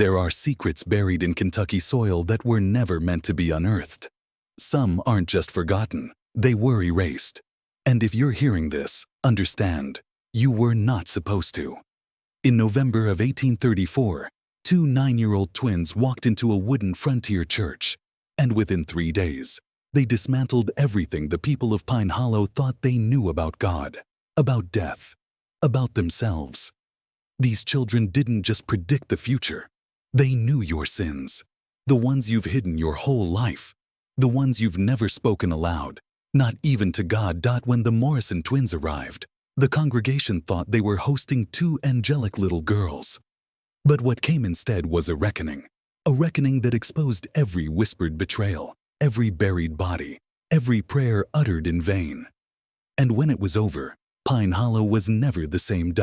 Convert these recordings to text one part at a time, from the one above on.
There are secrets buried in Kentucky soil that were never meant to be unearthed. Some aren't just forgotten, they were erased. And if you're hearing this, understand, you were not supposed to. In November of 1834, two 9-year-old twins walked into a wooden frontier church, and within 3 days, they dismantled everything the people of Pine Hollow thought they knew about God, about death, about themselves. These children didn't just predict the future. They knew your sins, the ones you've hidden your whole life, the ones you've never spoken aloud, not even to God. When the Morrison twins arrived, the congregation thought they were hosting two angelic little girls. But what came instead was a reckoning that exposed every whispered betrayal, every buried body, every prayer uttered in vain. And when it was over, Pine Hollow was never the same.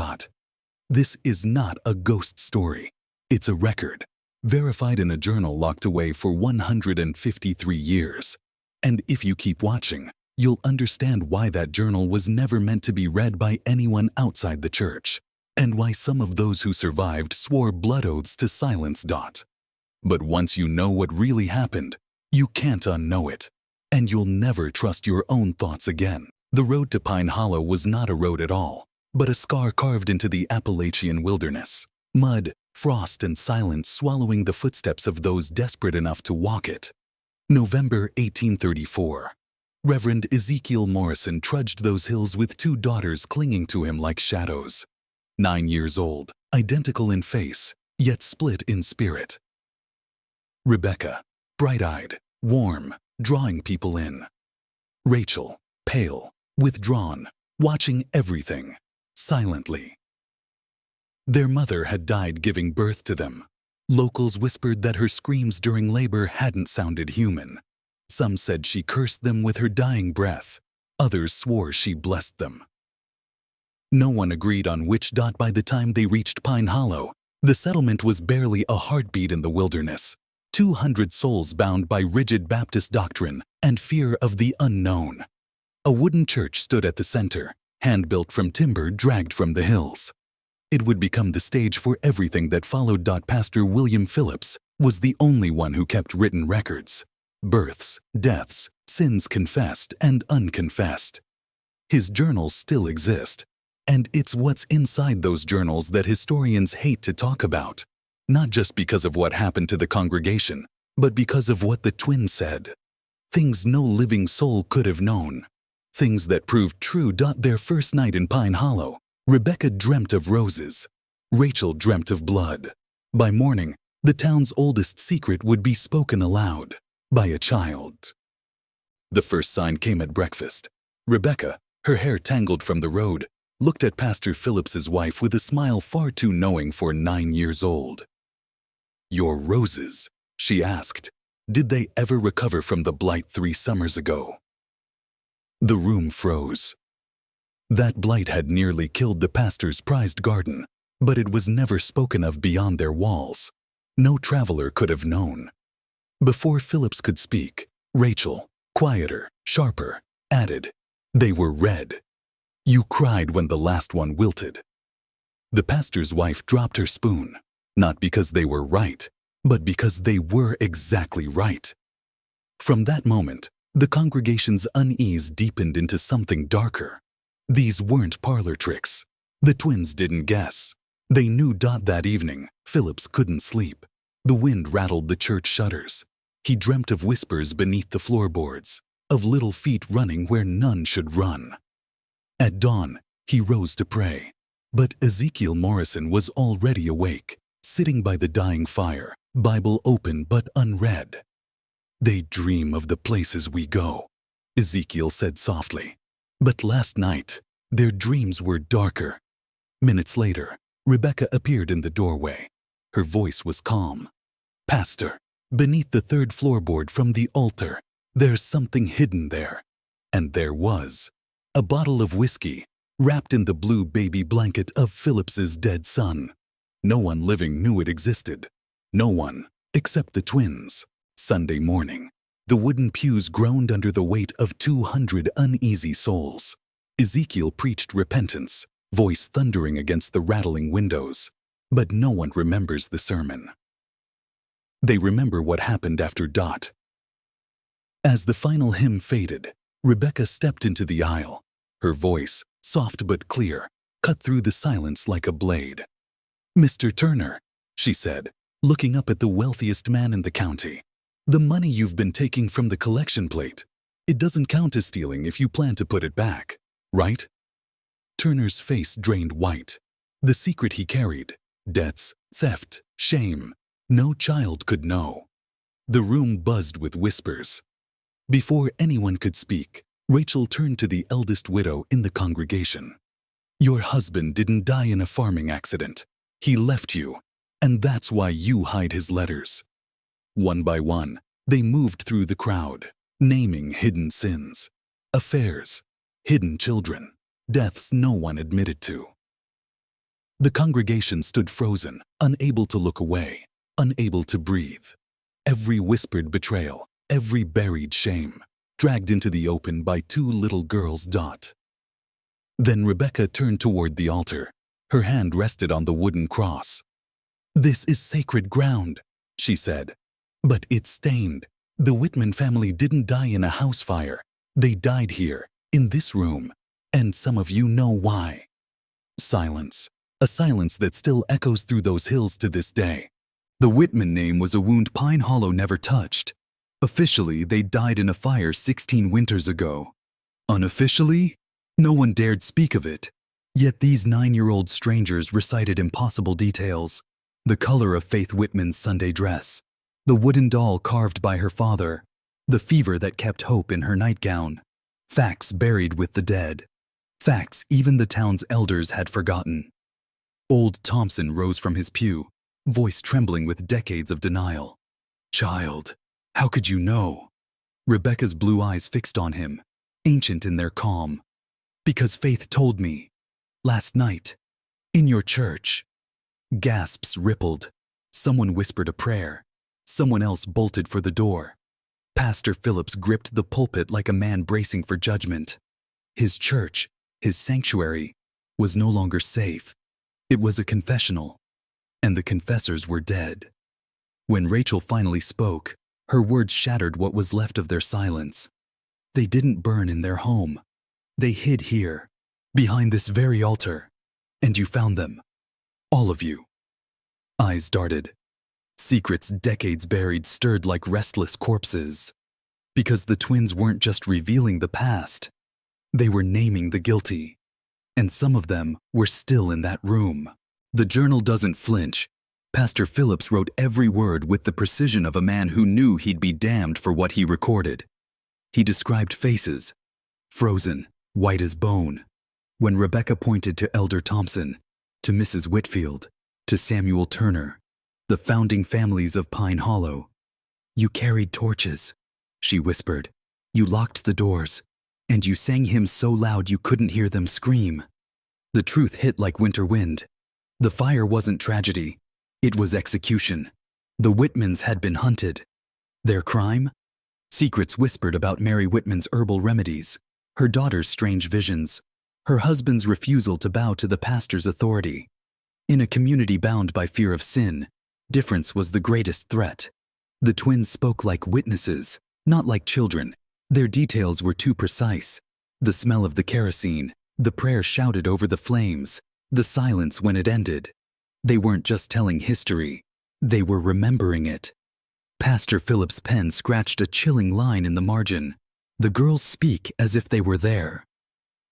This is not a ghost story. It's a record, verified in a journal locked away for 153 years. And if you keep watching, you'll understand why that journal was never meant to be read by anyone outside the church, and why some of those who survived swore blood oaths to silence. But once you know what really happened, you can't unknow it, and you'll never trust your own thoughts again. The road to Pine Hollow was not a road at all, but a scar carved into the Appalachian wilderness. Mud, frost, and silence swallowing the footsteps of those desperate enough to walk it. November 1834. Reverend Ezekiel Morrison trudged those hills with two daughters clinging to him like shadows. 9 years old, identical in face, yet split in spirit. Rebecca, bright-eyed, warm, drawing people in. Rachel, pale, withdrawn, watching everything, silently. Their mother had died giving birth to them. Locals whispered that her screams during labor hadn't sounded human. Some said she cursed them with her dying breath. Others swore she blessed them. No one agreed on which. By the time they reached Pine Hollow, the settlement was barely a heartbeat in the wilderness. 200 souls bound by rigid Baptist doctrine and fear of the unknown. A wooden church stood at the center, hand-built from timber dragged from the hills. It would become the stage for everything that followed. Pastor William Phillips was the only one who kept written records. Births, deaths, sins confessed and unconfessed. His journals still exist, and it's what's inside those journals that historians hate to talk about. Not just because of what happened to the congregation, but because of what the twins said. Things no living soul could have known. Things that proved true. Their first night in Pine Hollow, Rebecca dreamt of roses. Rachel dreamt of blood. By morning, the town's oldest secret would be spoken aloud by a child. The first sign came at breakfast. Rebecca, her hair tangled from the road, looked at Pastor Phillips's wife with a smile far too knowing for 9 years old. "Your roses," she asked. "Did they ever recover from the blight 3 summers ago?" The room froze. That blight had nearly killed the pastor's prized garden, but it was never spoken of beyond their walls. No traveler could have known. Before Phillips could speak, Rachel, quieter, sharper, added, "They were red. You cried when the last one wilted." The pastor's wife dropped her spoon, not because they were right, but because they were exactly right. From that moment, the congregation's unease deepened into something darker. These weren't parlor tricks. The twins didn't guess. They knew. That evening, Phillips couldn't sleep. The wind rattled the church shutters. He dreamt of whispers beneath the floorboards, of little feet running where none should run. At dawn, he rose to pray. But Ezekiel Morrison was already awake, sitting by the dying fire, Bible open but unread. "They dream of the places we go," Ezekiel said softly. But last night, their dreams were darker. Minutes later, Rebecca appeared in the doorway. Her voice was calm. "Pastor, beneath the 3rd floorboard from the altar, there's something hidden there." And there was. A bottle of whiskey, wrapped in the blue baby blanket of Phillips's dead son. No one living knew it existed. No one, except the twins. Sunday morning, the wooden pews groaned under the weight of 200 uneasy souls. Ezekiel preached repentance, voice thundering against the rattling windows. But no one remembers the sermon. They remember what happened after Dot. As the final hymn faded, Rebecca stepped into the aisle. Her voice, soft but clear, cut through the silence like a blade. "Mr. Turner," she said, looking up at the wealthiest man in the county, "the money you've been taking from the collection plate, it doesn't count as stealing if you plan to put it back, right?" Turner's face drained white. The secret he carried, debts, theft, shame, no child could know. The room buzzed with whispers. Before anyone could speak, Rachel turned to the eldest widow in the congregation. "Your husband didn't die in a farming accident. He left you, and that's why you hide his letters." One by one, they moved through the crowd, naming hidden sins, affairs, hidden children, deaths no one admitted to. The congregation stood frozen, unable to look away, unable to breathe. Every whispered betrayal, every buried shame, dragged into the open by two little girls. Dot. Then Rebecca turned toward the altar. Her hand rested on the wooden cross. "This is sacred ground," she said. "But it's stained. The Whitman family didn't die in a house fire. They died here, in this room, and some of you know why." Silence. A silence that still echoes through those hills to this day. The Whitman name was a wound Pine Hollow never touched. Officially, they died in a fire 16 winters ago. Unofficially, no one dared speak of it. Yet these 9-year-old strangers recited impossible details. The color of Faith Whitman's Sunday dress, the wooden doll carved by her father, the fever that kept hope in her nightgown. Facts buried with the dead. Facts even the town's elders had forgotten. Old Thompson rose from his pew, voice trembling with decades of denial. "Child, how could you know?" Rebecca's blue eyes fixed on him, ancient in their calm. "Because Faith told me. Last night. In your church." Gasps rippled. Someone whispered a prayer. Someone else bolted for the door. Pastor Phillips gripped the pulpit like a man bracing for judgment. His church, his sanctuary, was no longer safe. It was a confessional, and the confessors were dead. When Rachel finally spoke, her words shattered what was left of their silence. They didn't burn in their home. They hid here, behind this very altar, and you found them. All of you. Eyes darted. Secrets decades buried stirred like restless corpses. Because the twins weren't just revealing the past, they were naming the guilty. And some of them were still in that room. The journal doesn't flinch. Pastor Phillips wrote every word with the precision of a man who knew he'd be damned for what he recorded. He described faces, frozen, white as bone. When Rebecca pointed to Elder Thompson, to Mrs. Whitfield, to Samuel Turner, the founding families of Pine Hollow. "You carried torches," she whispered. "You locked the doors, and you sang hymns so loud you couldn't hear them scream." The truth hit like winter wind. The fire wasn't tragedy. It was execution. The Whitmans had been hunted. Their crime? Secrets whispered about Mary Whitman's herbal remedies, her daughter's strange visions, her husband's refusal to bow to the pastor's authority. In a community bound by fear of sin, difference was the greatest threat. The twins spoke like witnesses, not like children. Their details were too precise. The smell of the kerosene, the prayer shouted over the flames, the silence when it ended. They weren't just telling history. They were remembering it. Pastor Phillips' pen scratched a chilling line in the margin. The girls speak as if they were there.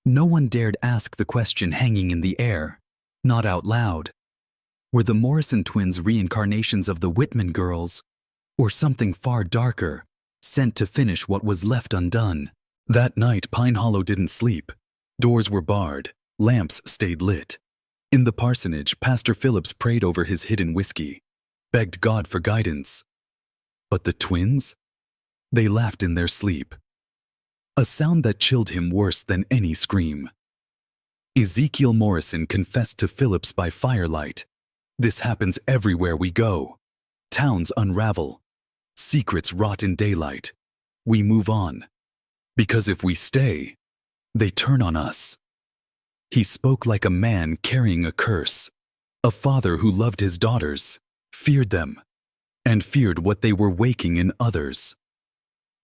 No one dared ask the question hanging in the air, not out loud. Were the Morrison twins reincarnations of the Whitman girls, or something far darker, sent to finish what was left undone? That night, Pine Hollow didn't sleep. Doors were barred, lamps stayed lit. In the parsonage, Pastor Phillips prayed over his hidden whiskey, begged God for guidance. But the twins? They laughed in their sleep. A sound that chilled him worse than any scream. Ezekiel Morrison confessed to Phillips by firelight. "This happens everywhere we go. Towns unravel. Secrets rot in daylight. We move on. Because if we stay, they turn on us." He spoke like a man carrying a curse. A father who loved his daughters, feared them, and feared what they were waking in others.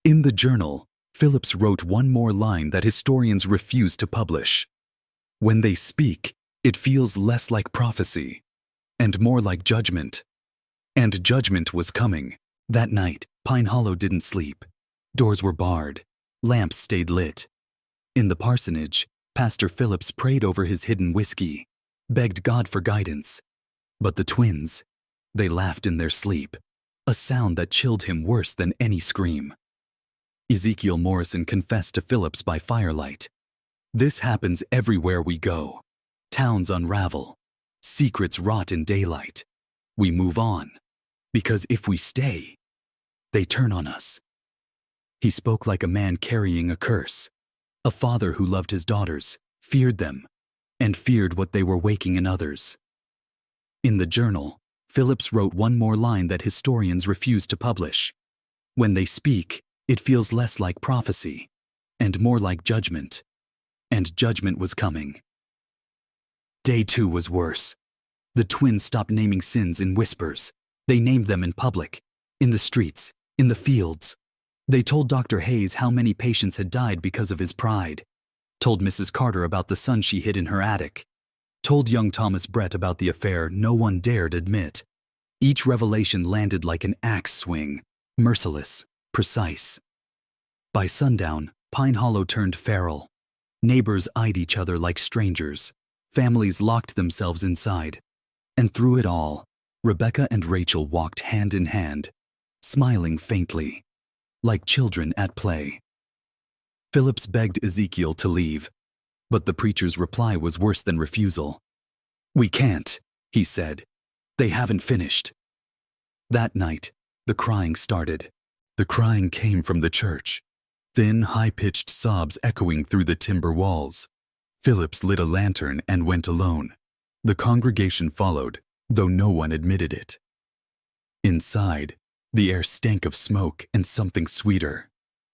In the journal, Phillips wrote one more line that historians refuse to publish. When they speak, it feels less like prophecy, and more like judgment. And judgment was coming. That night, Pine Hollow didn't sleep. Doors were barred. Lamps stayed lit. In the parsonage, Pastor Phillips prayed over his hidden whiskey, begged God for guidance. But the twins, they laughed in their sleep, a sound that chilled him worse than any scream. Ezekiel Morrison confessed to Phillips by firelight. This happens everywhere we go. Towns unravel. Secrets rot in daylight. We move on. Because if we stay, they turn on us. He spoke like a man carrying a curse. A father who loved his daughters, feared them, and feared what they were waking in others. In the journal, Phillips wrote one more line that historians refuse to publish. When they speak, it feels less like prophecy, and more like judgment. And judgment was coming. Day 2 was worse. The twins stopped naming sins in whispers. They named them in public, in the streets, in the fields. They told Dr. Hayes how many patients had died because of his pride, told Mrs. Carter about the son she hid in her attic, told young Thomas Brett about the affair no one dared admit. Each revelation landed like an axe swing, merciless, precise. By sundown, Pine Hollow turned feral. Neighbors eyed each other like strangers. Families locked themselves inside. And through it all, Rebecca and Rachel walked hand in hand, smiling faintly, like children at play. Phillips begged Ezekiel to leave, but the preacher's reply was worse than refusal. "We can't," he said. "They haven't finished." That night, the crying started. The crying came from the church, thin, high-pitched sobs echoing through the timber walls. Phillips lit a lantern and went alone. The congregation followed, though no one admitted it. Inside, the air stank of smoke and something sweeter.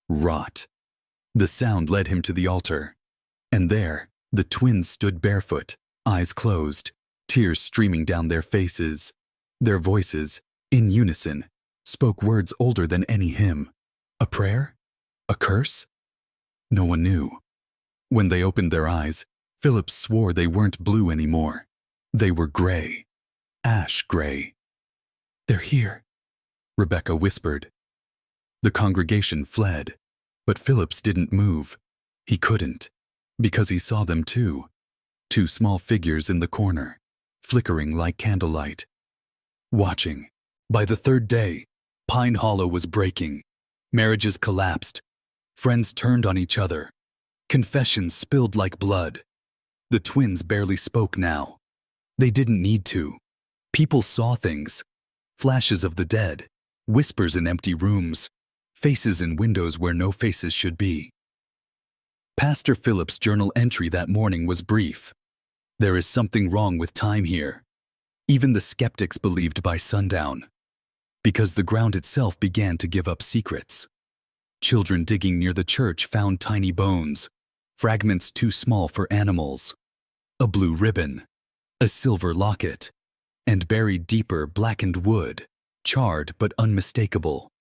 Rot. The sound led him to the altar. And there, the twins stood barefoot, eyes closed, tears streaming down their faces. Their voices, in unison, spoke words older than any hymn. A prayer? A curse? No one knew. When they opened their eyes, Phillips swore they weren't blue anymore. They were gray. Ash gray. "They're here," Rebecca whispered. The congregation fled, but Phillips didn't move. He couldn't, because he saw them too. 2 small figures in the corner, flickering like candlelight. Watching. By the 3rd day, Pine Hollow was breaking. Marriages collapsed. Friends turned on each other. Confessions spilled like blood. The twins barely spoke now. They didn't need to. People saw things. Flashes of the dead, whispers in empty rooms, faces in windows where no faces should be. Pastor Phillips' journal entry that morning was brief. "There is something wrong with time here." Even the skeptics believed by sundown. Because the ground itself began to give up secrets. Children digging near the church found tiny bones, fragments too small for animals. A blue ribbon, a silver locket, and buried deeper blackened wood, charred but unmistakable.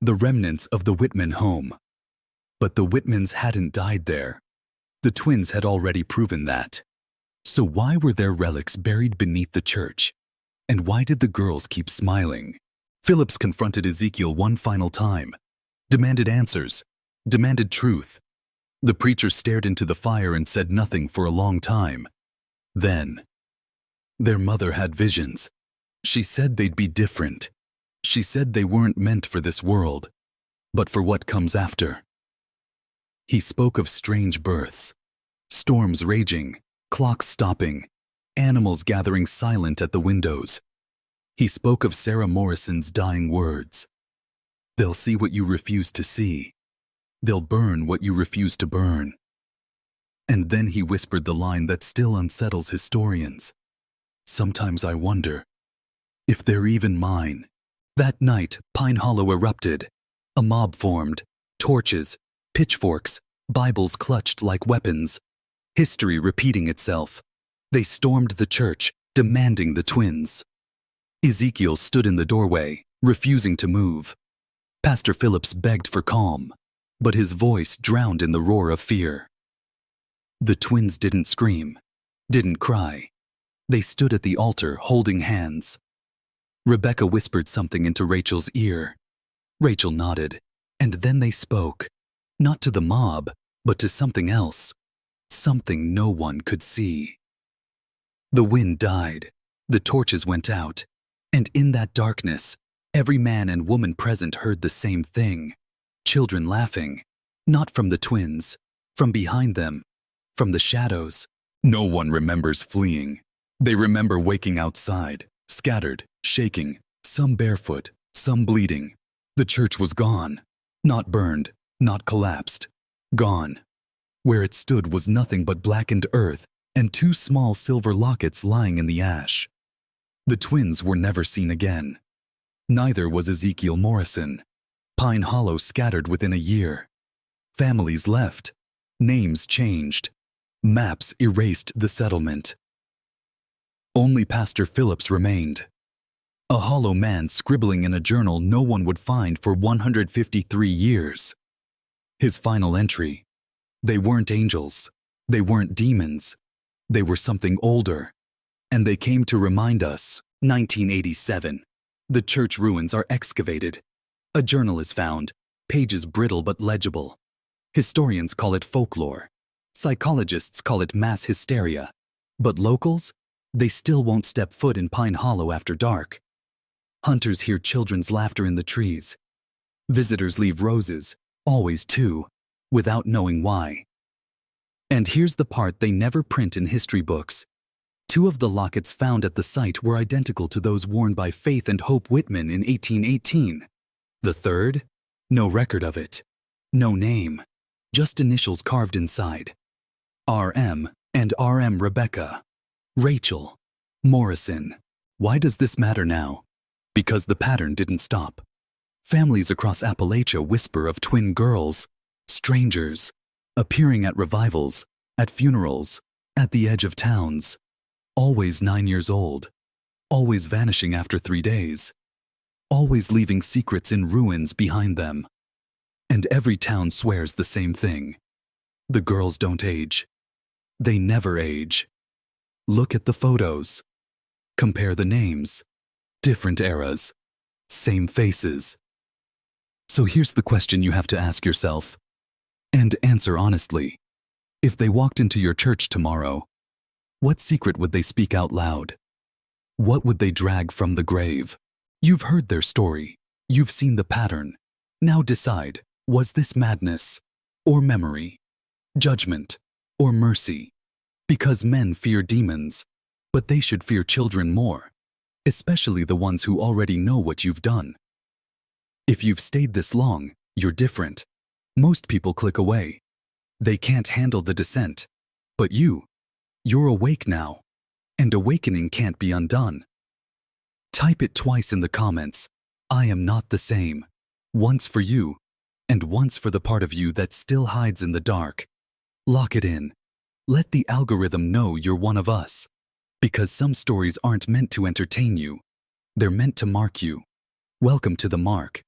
The remnants of the Whitman home. But the Whitmans hadn't died there. The twins had already proven that. So why were their relics buried beneath the church? And why did the girls keep smiling? Phillips confronted Ezekiel one final time, demanded answers, demanded truth. The preacher stared into the fire and said nothing for a long time. Then, their mother had visions. She said they'd be different. She said they weren't meant for this world, but for what comes after. He spoke of strange births, storms raging, clocks stopping, animals gathering silent at the windows. He spoke of Sarah Morrison's dying words. "They'll see what you refuse to see. They'll burn what you refuse to burn." And then he whispered the line that still unsettles historians. "Sometimes I wonder if they're even mine." That night, Pine Hollow erupted. A mob formed. Torches, pitchforks, Bibles clutched like weapons. History repeating itself. They stormed the church, demanding the twins. Ezekiel stood in the doorway, refusing to move. Pastor Phillips begged for calm, but his voice drowned in the roar of fear. The twins didn't scream, didn't cry. They stood at the altar holding hands. Rebecca whispered something into Rachel's ear. Rachel nodded, and then they spoke, not to the mob, but to something else, something no one could see. The wind died, the torches went out, and in that darkness, every man and woman present heard the same thing. Children laughing, not from the twins, from behind them, from the shadows. No one remembers fleeing. They remember waking outside, scattered, shaking, some barefoot, some bleeding. The church was gone, not burned, not collapsed, gone. Where it stood was nothing but blackened earth and two small silver lockets lying in the ash. The twins were never seen again. Neither was Ezekiel Morrison. Pine Hollow scattered within a year. Families left. Names changed. Maps erased the settlement. Only Pastor Phillips remained. A hollow man scribbling in a journal no one would find for 153 years. His final entry: they weren't angels, they weren't demons, they were something older, and they came to remind us. 1987. The church ruins are excavated. A journal is found, pages brittle but legible. Historians call it folklore. Psychologists call it mass hysteria. But locals? They still won't step foot in Pine Hollow after dark. Hunters hear children's laughter in the trees. Visitors leave roses, always two, without knowing why. And here's the part they never print in history books. Two of the lockets found at the site were identical to those worn by Faith and Hope Whitman in 1818. The third? No record of it. No name. Just initials carved inside. R.M. and R.M. Rebecca. Rachel. Morrison. Why does this matter now? Because the pattern didn't stop. Families across Appalachia whisper of twin girls, strangers, appearing at revivals, at funerals, at the edge of towns. Always 9 years old. Always vanishing after 3 days. Always leaving secrets in ruins behind them. And every town swears the same thing. The girls don't age. They never age. Look at the photos. Compare the names. Different eras. Same faces. So here's the question you have to ask yourself, and answer honestly. If they walked into your church tomorrow, what secret would they speak out loud? What would they drag from the grave? You've heard their story. You've seen the pattern. Now decide, was this madness or memory? Judgment or mercy? Because men fear demons, but they should fear children more, especially the ones who already know what you've done. If you've stayed this long, you're different. Most people click away. They can't handle the descent. But you're awake now, and awakening can't be undone. Type it twice in the comments. I am not the same. Once for you, and once for the part of you that still hides in the dark. Lock it in. Let the algorithm know you're one of us. Because some stories aren't meant to entertain you. They're meant to mark you. Welcome to the mark.